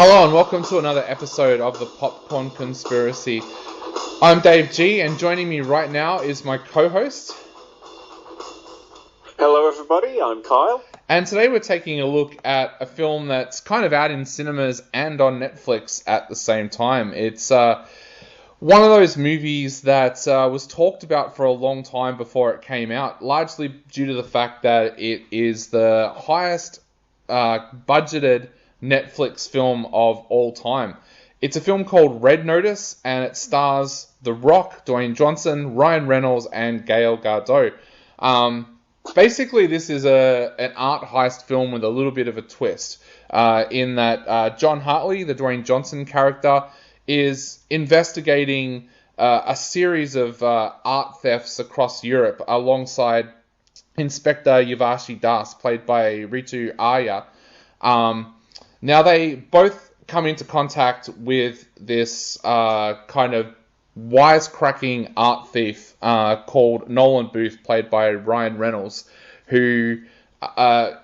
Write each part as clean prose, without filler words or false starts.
Hello and welcome to another episode of the Popcorn Conspiracy. I'm Dave G, and joining me right now is my co-host. Hello everybody, I'm Kyle. And today we're taking a look at a film that's kind of out in cinemas and on Netflix at the same time. It's one of those movies that was talked about for a long time before it came out, largely due to the fact that it is the highest budgeted Netflix film of all time. It's a film called Red Notice, and it stars The Rock, Dwayne Johnson, Ryan Reynolds, and Gail Gadot. Basically, this is an art heist film with a little bit of a twist, in that John Hartley, the Dwayne Johnson character, is investigating a series of art thefts across Europe alongside Inspector Yavashi Das, played by Ritu Arya. Now, they both come into contact with this kind of wisecracking art thief called Nolan Booth, played by Ryan Reynolds, who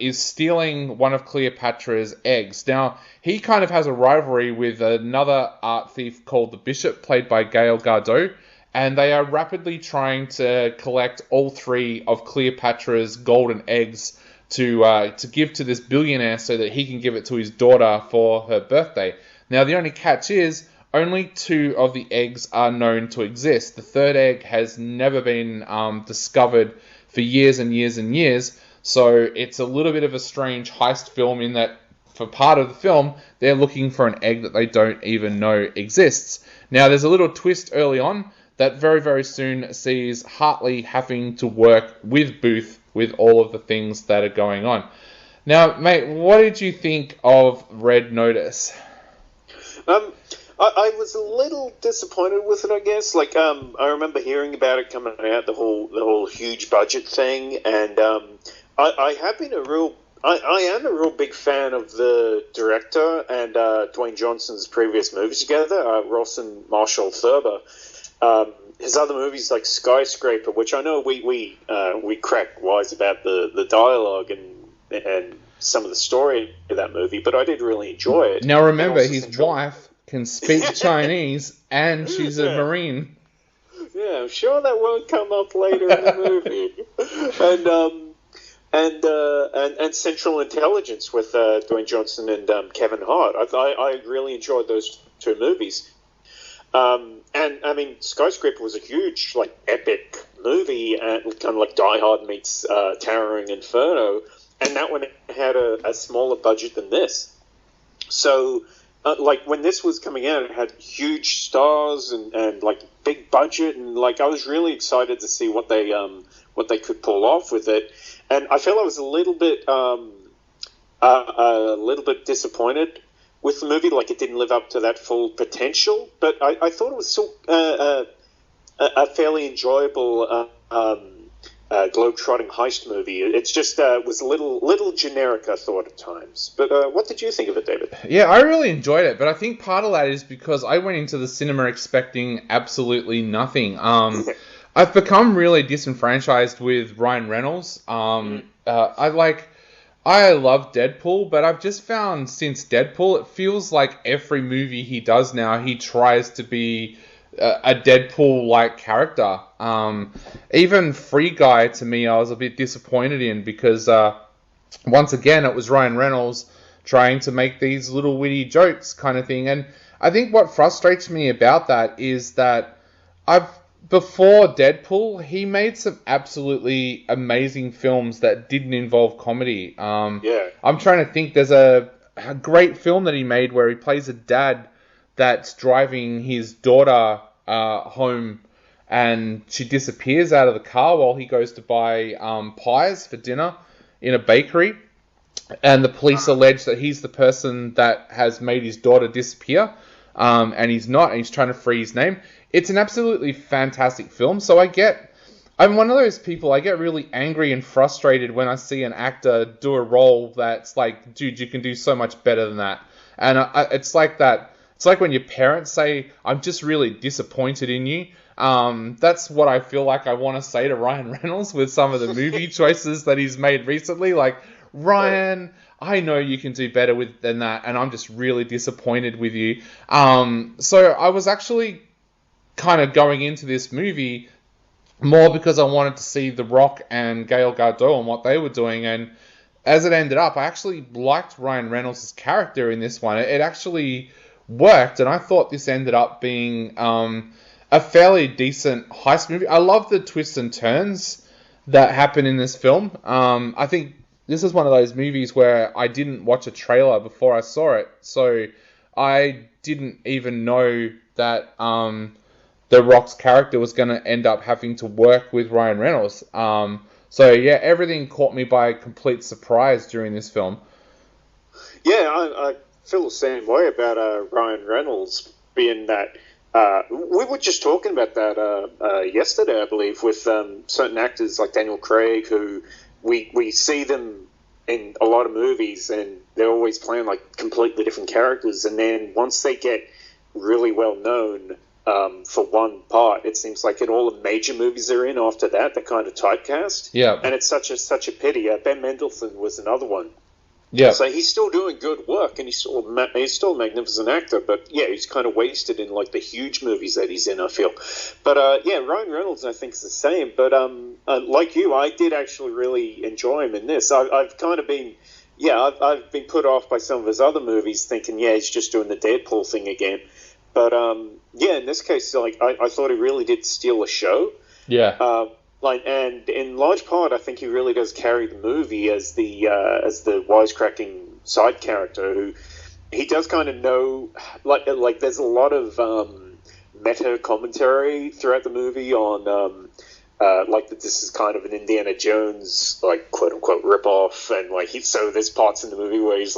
is stealing one of Cleopatra's eggs. Now, he kind of has a rivalry with another art thief called the Bishop, played by Gail Gadot, and they are rapidly trying to collect all three of Cleopatra's golden eggs to give to this billionaire so that he can give it to his daughter for her birthday. Now, the only catch is only two of the eggs are known to exist. The third egg has never been discovered for years and years and years, so it's a little bit of a strange heist film in that for part of the film, they're looking for an egg that they don't even know exists. Now, there's a little twist early on that very, very soon sees Hartley having to work with Booth with all of the things that are going on. Now, mate, what did you think of Red Notice? I was a little disappointed with it, I guess. I remember hearing about it coming out, the whole huge budget thing, and I have been I am a real big fan of the director and Dwayne Johnson's previous movies together, Ross and Marshall Thurber. His other movies like Skyscraper, which I know we crack wise about the dialogue and some of the story of that movie, but I did really enjoy it. Now remember, his wife can speak Chinese and she's a Marine. Yeah, I'm sure that won't come up later in the movie. And Central Intelligence with Dwayne Johnson and Kevin Hart. I really enjoyed those two movies. And I mean, Skyscraper was a huge, epic movie, kind of like Die Hard meets Towering Inferno, and that one had a smaller budget than this. So, when this was coming out, it had huge stars and big budget, and I was really excited to see what they could pull off with it. And I felt I was a little bit disappointed with the movie, it didn't live up to that full potential, but I thought it was still a fairly enjoyable globe-trotting heist movie. It's just was a little generic, I thought, at times. But what did you think of it, David? Yeah, I really enjoyed it, but I think part of that is because I went into the cinema expecting absolutely nothing. I've become really disenfranchised with Ryan Reynolds. I love Deadpool, but I've just found since Deadpool, it feels like every movie he does now, he tries to be a Deadpool-like character. Even Free Guy, to me, I was a bit disappointed in because, once again, it was Ryan Reynolds trying to make these little witty jokes kind of thing. And I think what frustrates me about that is that before Deadpool, he made some absolutely amazing films that didn't involve comedy. Yeah. I'm trying to think. There's a great film that he made where he plays a dad that's driving his daughter home, and she disappears out of the car while he goes to buy pies for dinner in a bakery. And the police allege that he's the person that has made his daughter disappear, and he's not, and he's trying to free his name. It's an absolutely fantastic film, so I'm one of those people, I get really angry and frustrated when I see an actor do a role that's like, dude, you can do so much better than that. And it's like that, it's like when your parents say, I'm just really disappointed in you. That's what I feel like I want to say to Ryan Reynolds with some of the movie choices that he's made recently. Ryan, I know you can do better than that, and I'm just really disappointed with you. So I was actually kind of going into this movie more because I wanted to see The Rock and Gail Gadot and what they were doing, and as it ended up, I actually liked Ryan Reynolds' character in this one. It actually worked, and I thought this ended up being a fairly decent heist movie. I love the twists and turns that happen in this film. I think this is one of those movies where I didn't watch a trailer before I saw it, so I didn't even know that The Rock's character was going to end up having to work with Ryan Reynolds. So yeah, everything caught me by complete surprise during this film. Yeah, I feel the same way about Ryan Reynolds being that. We were just talking about that yesterday, I believe, with certain actors like Daniel Craig, who we see them in a lot of movies, and they're always playing like completely different characters. And then once they get really well known for one part, it seems like in all the major movies they're in after that, they're kind of typecast. Yeah, and it's such a pity. Ben Mendelsohn was another one. Yeah. So he's still doing good work, and he's still a magnificent actor, but yeah, he's kind of wasted in like the huge movies that he's in, I feel. But yeah, Ryan Reynolds, I think, is the same. But like you, I did actually really enjoy him in this. I've kind of been, I've been put off by some of his other movies, thinking, yeah, he's just doing the Deadpool thing again. But yeah, in this case, like I thought he really did steal a show. Yeah. And in large part, I think he really does carry the movie as the wisecracking side character who he does kind of know. Like there's a lot of meta commentary throughout the movie on like that this is kind of an Indiana Jones like quote unquote ripoff, and like so there's parts in the movie where he's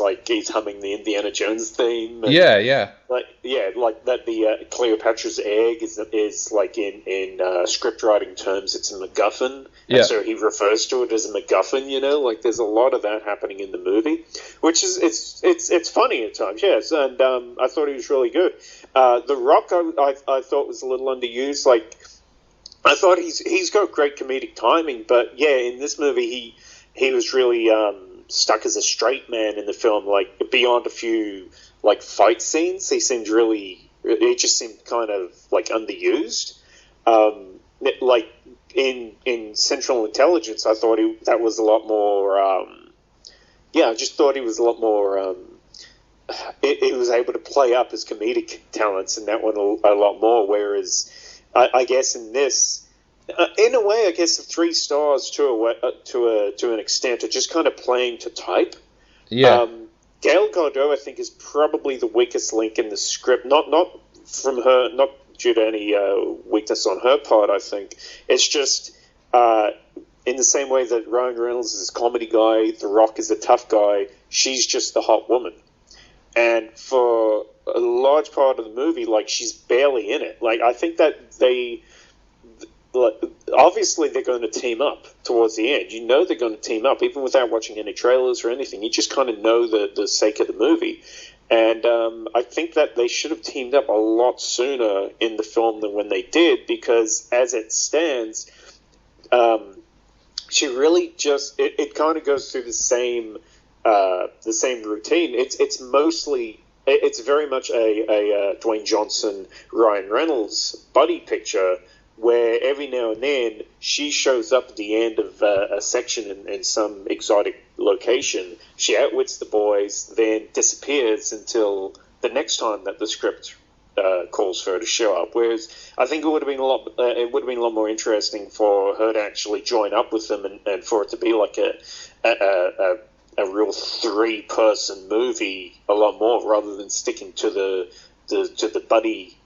humming the Indiana Jones theme. And, yeah. Like that the Cleopatra's egg is like in script writing terms, it's a MacGuffin, and so he refers to it as a MacGuffin. You know, like there's a lot of that happening in the movie, which is it's funny at times, yes. And I thought he was really good. The Rock, I thought was a little underused. Like I thought he's got great comedic timing, but yeah, in this movie he was really stuck as a straight man in the film. Like beyond a few like fight scenes, he just seemed kind of like underused. Like in Central Intelligence, I thought that was a lot more. I just thought he was a lot more. It was able to play up his comedic talents in that one a lot more, whereas. I guess in this, in a way, I guess the 3 stars to an extent are just kind of playing to type. Yeah. Gail Gadot, I think, is probably the weakest link in the script. Not from her, not due to any weakness on her part. I think it's just in the same way that Ryan Reynolds is a comedy guy, The Rock is a tough guy. She's just the hot woman, and for a large part of the movie, like she's barely in it. Like I think that obviously they're going to team up towards the end. You know they're going to team up even without watching any trailers or anything. You just kind of know the sake of the movie, and I think that they should have teamed up a lot sooner in the film than when they did, because as it stands, she really just it kind of goes through the same routine. It's very much a Dwayne Johnson, Ryan Reynolds buddy picture, where every now and then she shows up at the end of a section in some exotic location. She outwits the boys, then disappears until the next time that the script calls for her to show up. Whereas I think it would have been a lot more interesting for her to actually join up with them, and for it to be like a real 3-person movie a lot more, rather than sticking to the buddy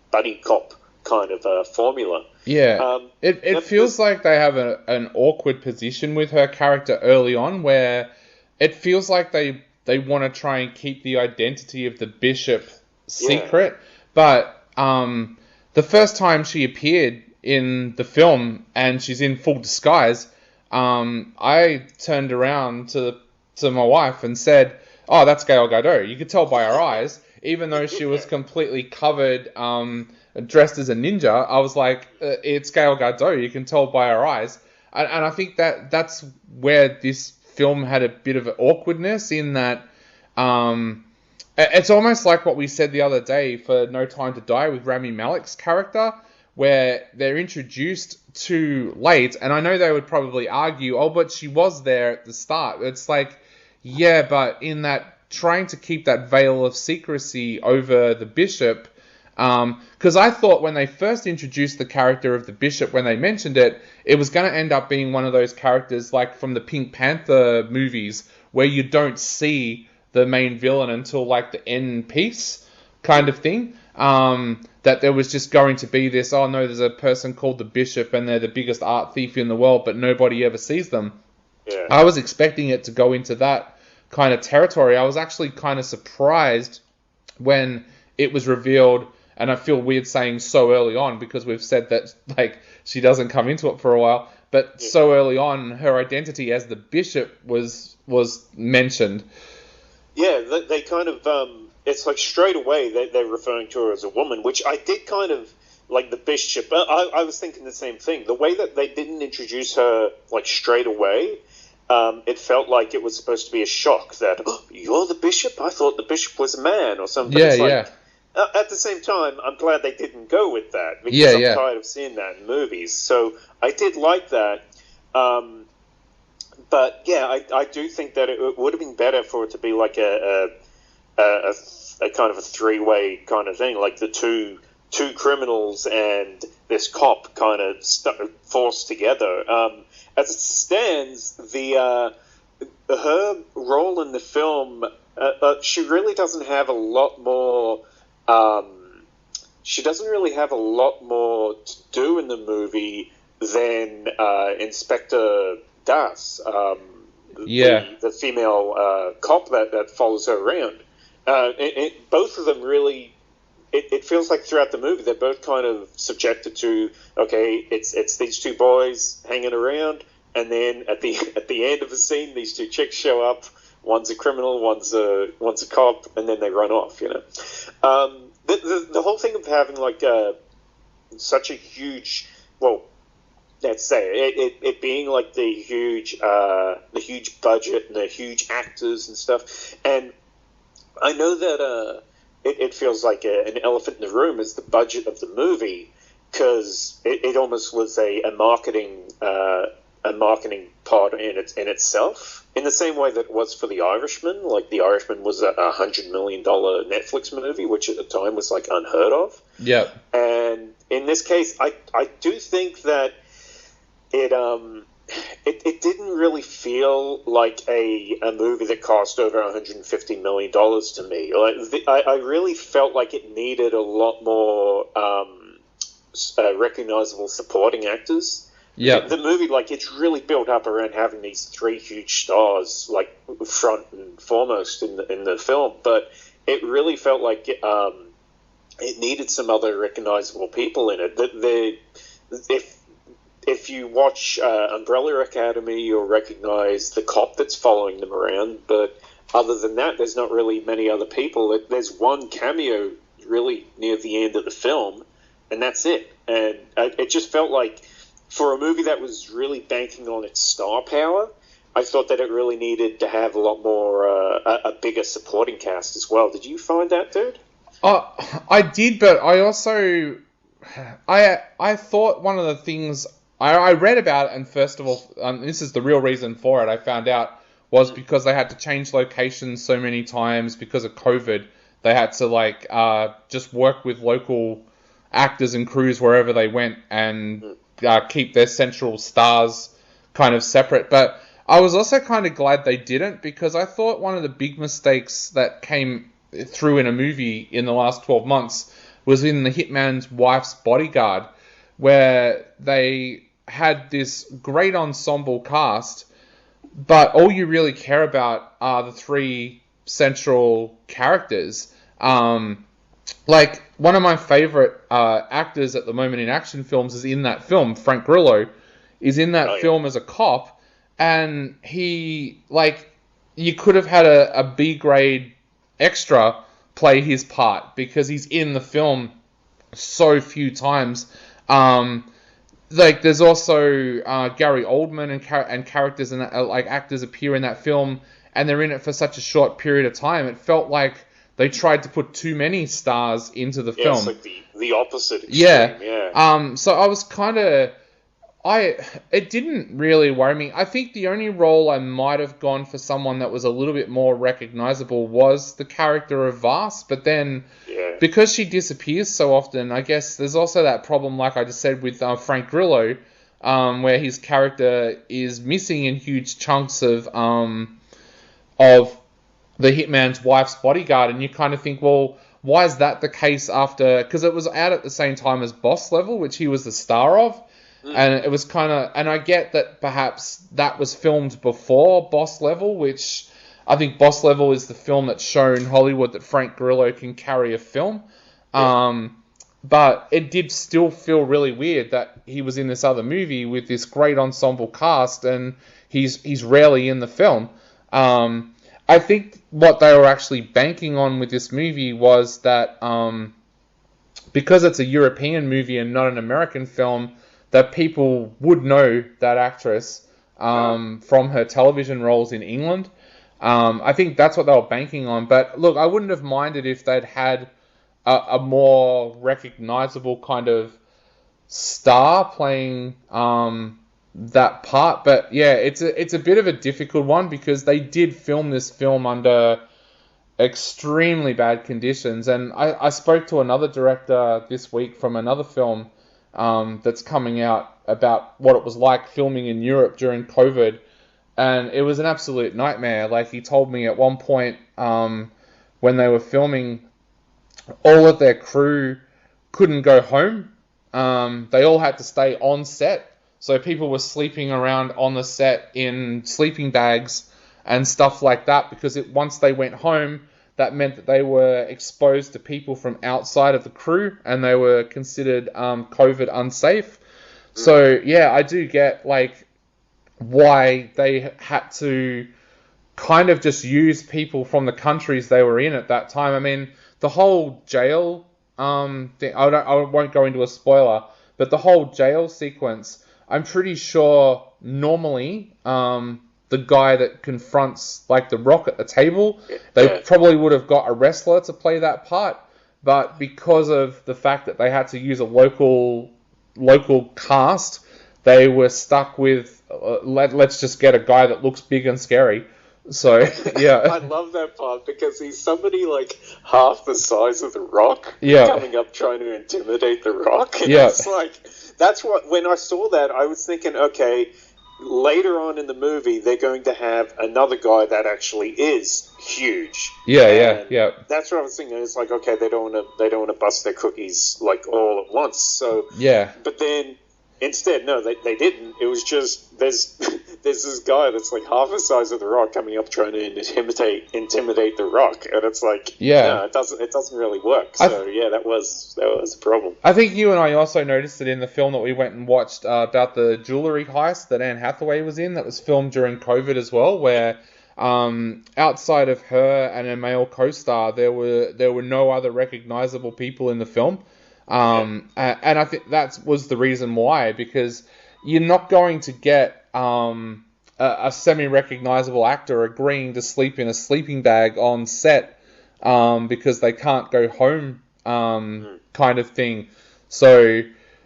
cop kind of formula. Yeah, it feels like they have an awkward position with her character early on, where it feels like they want to try and keep the identity of the bishop secret. But the first time she appeared in the film and she's in full disguise, I turned around to my wife and said, "Oh, that's Gail Gadot." You could tell by her eyes, even though she was completely covered, dressed as a ninja. I was like, "It's Gail Gadot." You can tell by her eyes, and I think that's where this film had a bit of awkwardness in that it's almost like what we said the other day for No Time to Die with Rami Malek's character, where they're introduced too late, and I know they would probably argue, oh, but she was there at the start. It's like, yeah, but in that trying to keep that veil of secrecy over the bishop, because I thought when they first introduced the character of the bishop, when they mentioned it, it was going to end up being one of those characters like from the Pink Panther movies, where you don't see the main villain until like the end piece kind of thing. That there was just going to be this, oh no, there's a person called the bishop and they're the biggest art thief in the world, but nobody ever sees them. Yeah. I was expecting it to go into that kind of territory. I was actually kind of surprised when it was revealed, and I feel weird saying so early on because we've said that like she doesn't come into it for a while, but so early on her identity as the bishop was mentioned. Yeah, they kind of, it's like straight away they're referring to her as a woman, which I did kind of, like the bishop, I was thinking the same thing. The way that they didn't introduce her, like, straight away, it felt like it was supposed to be a shock that, oh, you're the bishop? I thought the bishop was a man or something. Yeah, it's like, yeah. At the same time, I'm glad they didn't go with that, because I'm tired of seeing that in movies. So I did like that. But yeah, I do think that it would have been better for it to be like a kind of a three-way kind of thing, like the two criminals and this cop kind of forced together. As it stands, her role in the film, she really doesn't have a lot more. She doesn't really have a lot more to do in the movie than Inspector Das, the female cop that follows her around. Both of them really, it feels like throughout the movie they're both kind of subjected to, okay, it's these two boys hanging around, and then at the end of the scene these two chicks show up. One's a criminal, one's a cop, and then they run off. You know, the whole thing of having like such a huge, well, let's say it being like the huge budget and the huge actors and stuff. And I know that it feels like an elephant in the room is the budget of the movie, because it almost was a marketing part in itself, in the same way that it was for The Irishman. Like The Irishman was a $100 million Netflix movie, which at the time was like unheard of. Yeah. And in this case, I do think that it didn't really feel like a movie that cost over $150 million to me. Like I really felt like it needed a lot more recognizable supporting actors. Yeah, the movie, like, it's really built up around having these three huge stars, like, front and foremost in the film. But it really felt like it needed some other recognizable people in it. If you watch Umbrella Academy, you'll recognize the cop that's following them around. But other than that, there's not really many other people. There's one cameo really near the end of the film, and that's it. And it just felt like, for a movie that was really banking on its star power, I thought that it really needed to have a lot more, a bigger supporting cast as well. Did you find that, dude? I did, but I also, I thought one of the things I read about it, and first of all, this is the real reason for it, I found out, was because they had to change locations so many times because of COVID. They had to just work with local actors and crews wherever they went and keep their central stars kind of separate. But I was also kind of glad they didn't, because I thought one of the big mistakes that came through in a movie in the last 12 months was in The Hitman's Wife's Bodyguard, where they had this great ensemble cast, but all you really care about are the three central characters. Like, one of my favorite actors at the moment in action films is in that film. Frank Grillo is in that film as a cop, and he, like, you could have had a B-grade extra play his part, because he's in the film so few times. like there's also Gary Oldman and characters and like actors appear in that film, and they're in it for such a short period of time. It felt like they tried to put too many stars into the film. It's like the opposite extreme. Yeah. So I was kind of it didn't really worry me. I think the only role I might have gone for someone that was a little bit more recognizable was the character of Vast, but then because she disappears so often, I guess there's also that problem, like I just said, with Frank Grillo, where his character is missing in huge chunks of the hitman's wife's bodyguard, and you kind of think, well, why is that the case after... Because it was out at the same time as Boss Level, which he was the star of. And it was kind of... And I get that perhaps that was filmed before Boss Level, which I think Boss Level is the film that's shown Hollywood that Frank Grillo can carry a film. Yeah. But it did still feel really weird that he was in this other movie with this great ensemble cast, and he's rarely in the film. I think what they were actually banking on with this movie was that because it's a European movie and not an American film, that people would know that actress from her television roles in England. I think that's what they were banking on. But look, I wouldn't have minded if they'd had a more recognizable kind of star playing that part. But yeah, it's a bit of a difficult one because they did film this film under extremely bad conditions. And I spoke to another director this week from another film that's coming out about what it was like filming in Europe during COVID, and it was an absolute nightmare. Like, he told me at one point when they were filming, all of their crew couldn't go home. They all had to stay on set, so people were sleeping around on the set in sleeping bags and stuff like that, because once they went home, that meant that they were exposed to people from outside of the crew, and they were considered COVID unsafe. So yeah, I do get like why they had to kind of just use people from the countries they were in at that time. I mean, the whole jail thing, I won't go into a spoiler, but the whole jail sequence, I'm pretty sure normally the guy that confronts like the Rock at the table, they probably would have got a wrestler to play that part, but because of the fact that they had to use a local cast, they were stuck with let's just get a guy that looks big and scary. So yeah, I love that part because he's somebody like half the size of the Rock, coming up trying to intimidate the Rock. And it's like, that's what, when I saw that, I was thinking, okay, later on in the movie, they're going to have another guy that actually is huge. Yeah. That's what I was thinking. It's like, okay, they don't want to bust their cookies like all at once. So but then instead, no, they didn't. It was just there's this guy that's like half the size of the Rock coming up trying to intimidate the Rock, and it's like, no, it doesn't really work. So that was a problem. I think you and I also noticed it in the film that we went and watched about the jewelry heist that Anne Hathaway was in, that was filmed during COVID as well, where outside of her and a male co-star, there were no other recognizable people in the film. And I think that was the reason why, because you're not going to get a semi-recognizable actor agreeing to sleep in a sleeping bag on set because they can't go home kind of thing. So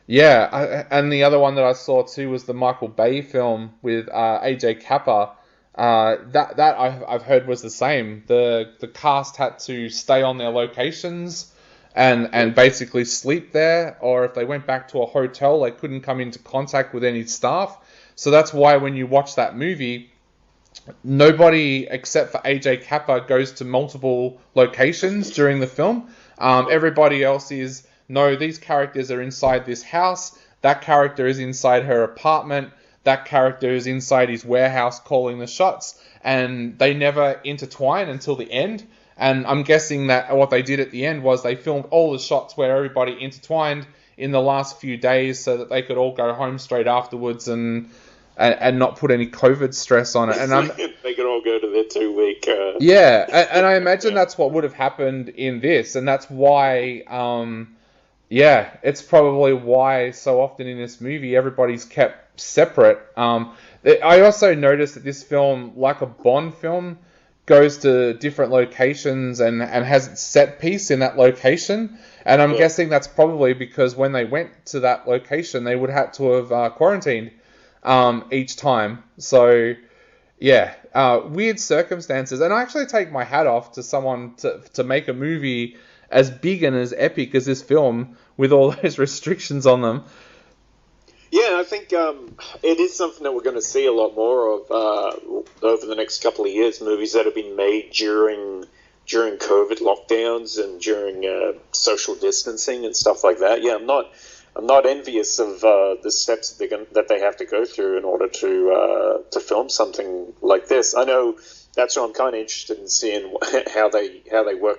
yeah, and the other one that I saw too was the Michael Bay film with AJ Kappa. That I've heard was the same. The cast had to stay on their locations and basically sleep there, or if they went back to a hotel, they couldn't come into contact with any staff. So that's why when you watch that movie, nobody except for AJ Kappa goes to multiple locations during the film. Everybody else is, no, these characters are inside this house, that character is inside her apartment, that character is inside his warehouse calling the shots, and they never intertwine until the end. And I'm guessing that what they did at the end was they filmed all the shots where everybody intertwined in the last few days so that they could all go home straight afterwards and not put any COVID stress on it. And they could all go to their 2-week... and I imagine that's what would have happened in this, and that's why Yeah, it's probably why so often in this movie everybody's kept separate. I also noticed that this film, like a Bond film, goes to different locations and has its set piece in that location. And I'm Yeah. guessing that's probably because when they went to that location, they would have to have quarantined each time. So yeah, weird circumstances. And I actually take my hat off to someone to make a movie as big and as epic as this film with all those restrictions on them. Yeah, I think it is something that we're going to see a lot more of over the next couple of years. Movies that have been made during COVID lockdowns and during social distancing and stuff like that. Yeah, I'm not envious of the steps that they have to go through in order to film something like this. I know that's why I'm kind of interested in seeing how they work.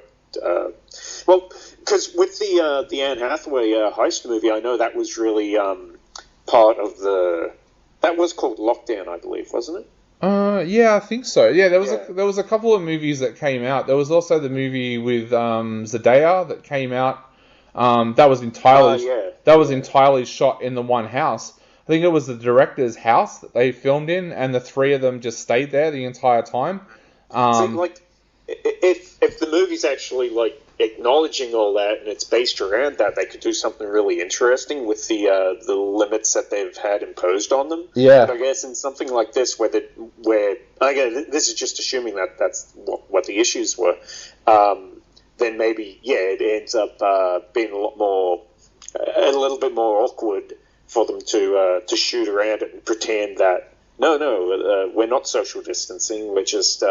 Well, because with the Anne Hathaway heist movie, I know that was really part of that was called Lockdown, I believe, wasn't it? Yeah, I think so. Yeah, Yeah. there was a couple of movies that came out. There was also the movie with Zendaya that came out. Yeah, That was yeah. entirely shot in the one house. I think it was the director's house that they filmed in, and the three of them just stayed there the entire time. See, Um, like, if the movie's actually like acknowledging all that and it's based around that, they could do something really interesting with the limits that they've had imposed on them. But yeah, I guess in something like this, where again, this is just assuming that that's what the issues were, then maybe it ends up being a little bit more awkward for them to shoot around it and pretend that no, we're not social distancing, we're just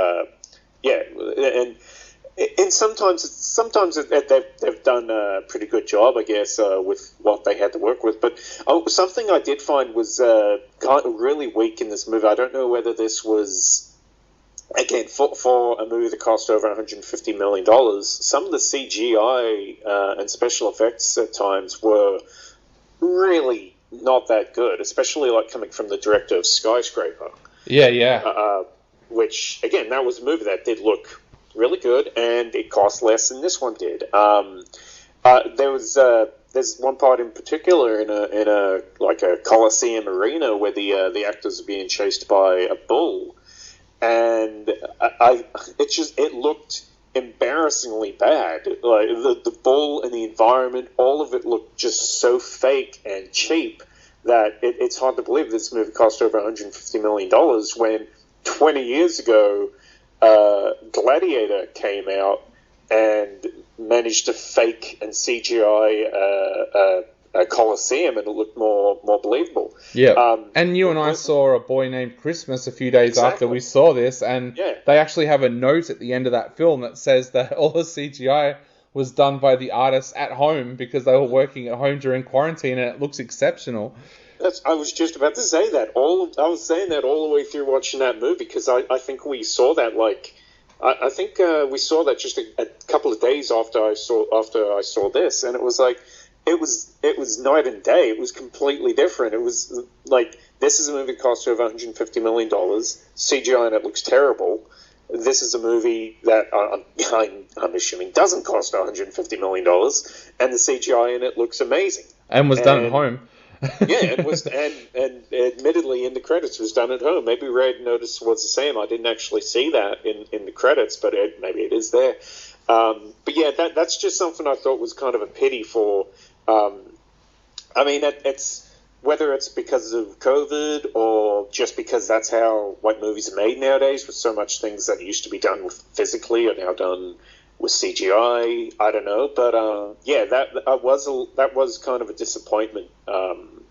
and sometimes they've done a pretty good job, I guess, with what they had to work with. But something I did find was kind of really weak in this movie. I don't know whether this was, again, for a movie that cost over $150 million. Some of the CGI and special effects at times were really not that good, especially like coming from the director of Skyscraper. yeah. Which, again, that was a movie that did look really good, and it cost less than this one did. There's one part in particular in a like a Coliseum arena where the actors are being chased by a bull, and it looked embarrassingly bad. Like the bull and the environment, all of it looked just so fake and cheap that it's hard to believe this movie cost over $150 million when 20 years ago, Gladiator came out and managed to fake and CGI a Coliseum, and it looked more believable. Yeah. And you and I saw A Boy Named Christmas a few days after we saw this, and they actually have a note at the end of that film that says that all the CGI was done by the artists at home because they were working at home during quarantine, and it looks exceptional. I was just about to say that. I was saying that all the way through watching that movie, because I think we saw that I think we saw that just a couple of days after I saw this, and it was like it was night and day. It was completely different. It was like, this is a movie that cost over $150 million. CGI in it looks terrible. This is a movie that I'm assuming doesn't cost $150 million, and the CGI in it looks amazing. And was done at home. Yeah, and admittedly in the credits was done at home. Maybe Red Notice was the same. I didn't actually see that in the credits, but maybe it is there. But yeah, that's just something I thought was kind of a pity for. I mean, it's whether it's because of COVID or just because that's how white movies are made nowadays, with so much things that used to be done physically are now done with CGI. I don't know, but that was kind of a disappointment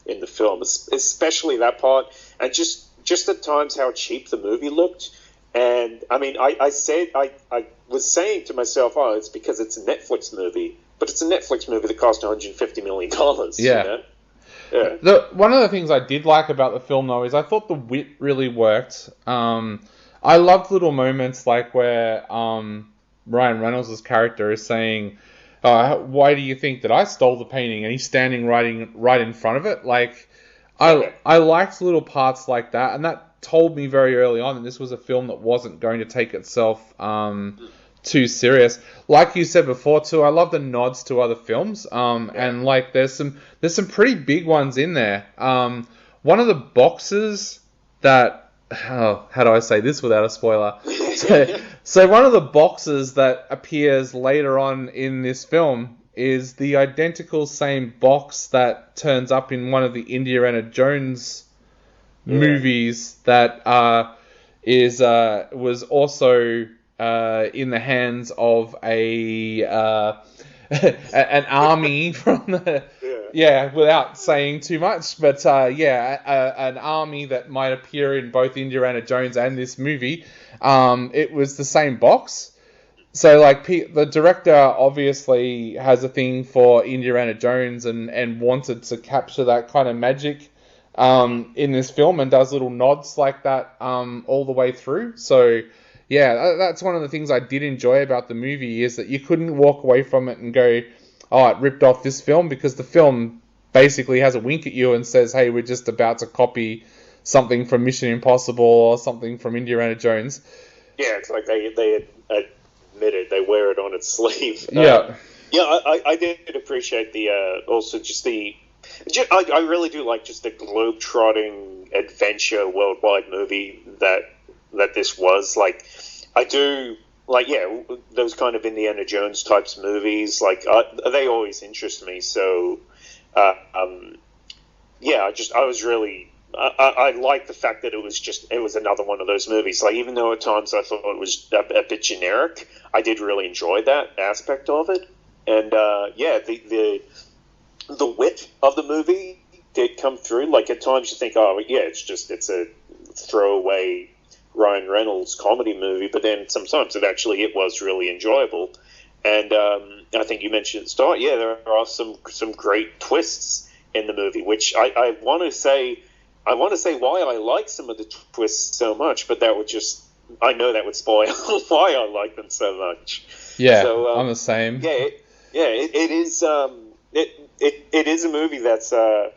in the film, especially that part, and just at times how cheap the movie looked. And I mean, I was saying to myself, oh, it's because it's a Netflix movie, but it's a Netflix movie that cost $150 million. Yeah. You know? Yeah. One of the things I did like about the film, though, is I thought the wit really worked. I loved little moments like where Ryan Reynolds' character is saying, why do you think that I stole the painting? And he's standing right in front of it. Like, I liked little parts like that, and that told me very early on that this was a film that wasn't going to take itself too serious. Like you said before too, I love the nods to other films. And like there's some pretty big ones in there. One of the boxes that how do I say this without a spoiler? So one of the boxes that appears later on in this film is the identical same box that turns up in one of the Indiana Jones movies that was also in the hands of an army from the without saying too much, but an army that might appear in both Indiana Jones and this movie. It was the same box. So, like, the director obviously has a thing for Indiana Jones and wanted to capture that kind of magic in this film, and does little nods like that all the way through. So, yeah, that's one of the things I did enjoy about the movie, is that you couldn't walk away from it and go, oh, it ripped off this film, because the film basically has a wink at you and says, hey, we're just about to copy something from Mission Impossible or something from Indiana Jones. Yeah, it's like they admitted they wear it on its sleeve. Yeah. I did appreciate the also just the. I really do like just the globe-trotting adventure worldwide movie that this was. Like, I do like those kind of Indiana Jones types movies. Like they always interest me. So I was really. I like the fact that it was another one of those movies. Like, even though at times I thought it was a bit generic, I did really enjoy that aspect of it. And the wit of the movie did come through. Like, at times you think, oh yeah, it's a throwaway Ryan Reynolds comedy movie, but then sometimes it was really enjoyable. And I think you mentioned at the start, there are some great twists in the movie, which I want to say. I want to say why I like some of the twists so much, but I know that would spoil why I like them so much. Yeah, so, I'm the same. It is. It is a movie that's. I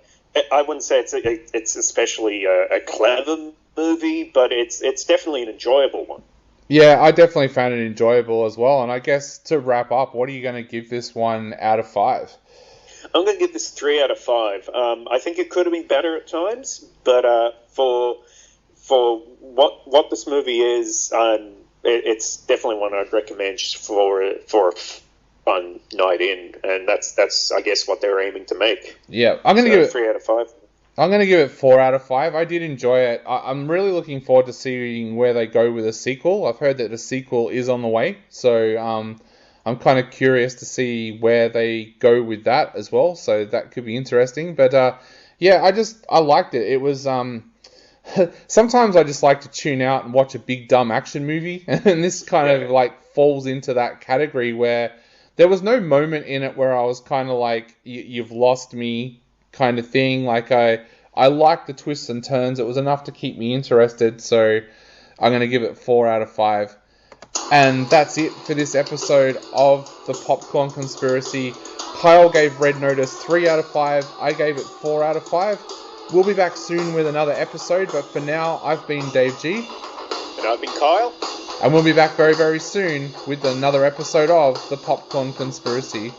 wouldn't say it's especially a clever movie, but it's definitely an enjoyable one. Yeah, I definitely found it enjoyable as well. And I guess to wrap up, what are you going to give this one out of 5? I'm going to give this 3 out of 5. I think it could have been better at times, but for what this movie is, it's definitely one I'd recommend just for a fun night in, and that's I guess what they're aiming to make. Yeah, I'm going to give it 3 out of 5. I'm going to give it 4 out of 5. I did enjoy it. I'm really looking forward to seeing where they go with a sequel. I've heard that a sequel is on the way, so I'm kind of curious to see where they go with that as well. So that could be interesting. But I liked it. It was sometimes I just like to tune out and watch a big dumb action movie, and this kind of like falls into that category where there was no moment in it where I was kind of like, you've lost me kind of thing. Like I liked the twists and turns. It was enough to keep me interested. So I'm going to give it 4 out of 5. And that's it for this episode of the Popcorn Conspiracy. Kyle gave Red Notice 3 out of 5. I gave it 4 out of 5. We'll be back soon with another episode, but for now, I've been Dave G. And I've been Kyle. And we'll be back very, very soon with another episode of the Popcorn Conspiracy.